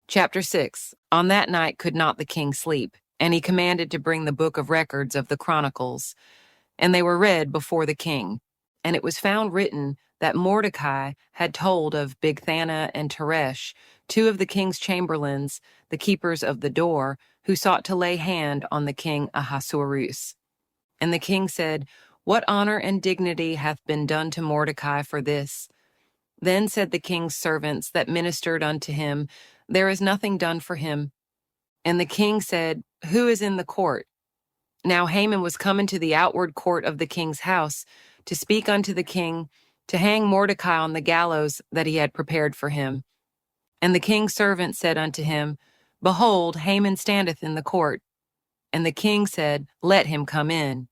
Chapter 6. On that night could not the king sleep, and he commanded to bring the book of records of the Chronicles. And they were read before the king. And it was found written that Mordecai had told of Bigthana and Teresh, two of the king's chamberlains, the keepers of the door, who sought to lay hand on the king Ahasuerus. And the king said, "What honor and dignity hath been done to Mordecai for this?" Then said the king's servants that ministered unto him, "There is nothing done for him." And the king said, "Who is in the court?" Now Haman was come into the outward court of the king's house to speak unto the king, to hang Mordecai on the gallows that he had prepared for him. And the king's servant said unto him, "Behold, Haman standeth in the court." And the king said, "Let him come in."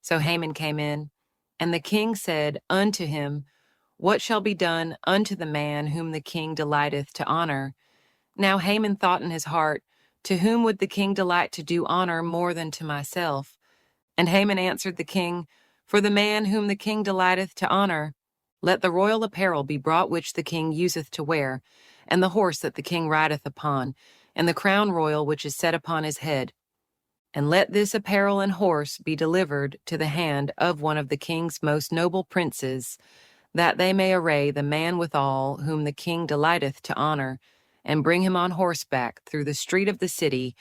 So Haman came in, and the king said unto him, "What shall be done unto the man whom the king delighteth to honor?" Now Haman thought in his heart, "To whom would the king delight to do honor more than to myself?" And Haman answered the king, "For the man whom the king delighteth to honor, let the royal apparel be brought which the king useth to wear, and the horse that the king rideth upon, and the crown royal which is set upon his head. And let this apparel and horse be delivered to the hand of one of the king's most noble princes, that they may array the man withal whom the king delighteth to honor, and bring him on horseback through the street of the city,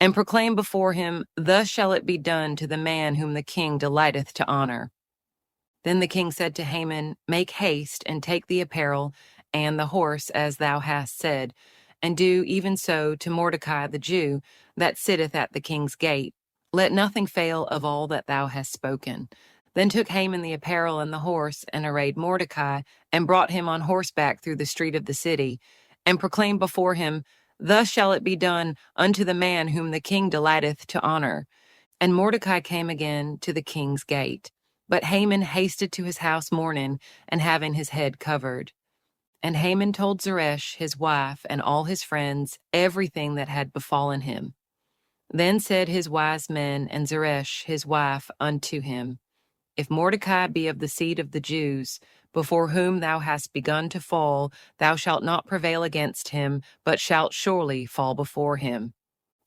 and proclaim before him, Thus shall it be done to the man whom the king delighteth to honor." Then the king said to Haman, "Make haste, and take the apparel and the horse as thou hast said, and do even so to Mordecai the Jew, that sitteth at the king's gate. Let nothing fail of all that thou hast spoken." Then took Haman the apparel and the horse, and arrayed Mordecai, and brought him on horseback through the street of the city, and proclaimed before him, "Thus shall it be done unto the man whom the king delighteth to honor." And Mordecai came again to the king's gate. But Haman hasted to his house mourning, and having his head covered. And Haman told Zeresh his wife and all his friends everything that had befallen him. Then said his wise men and Zeresh his wife unto him, "If Mordecai be of the seed of the Jews, before whom thou hast begun to fall, thou shalt not prevail against him, but shalt surely fall before him."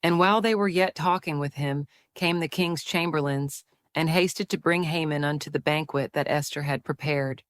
And while they were yet talking with him, came the king's chamberlains, and hasted to bring Haman unto the banquet that Esther had prepared.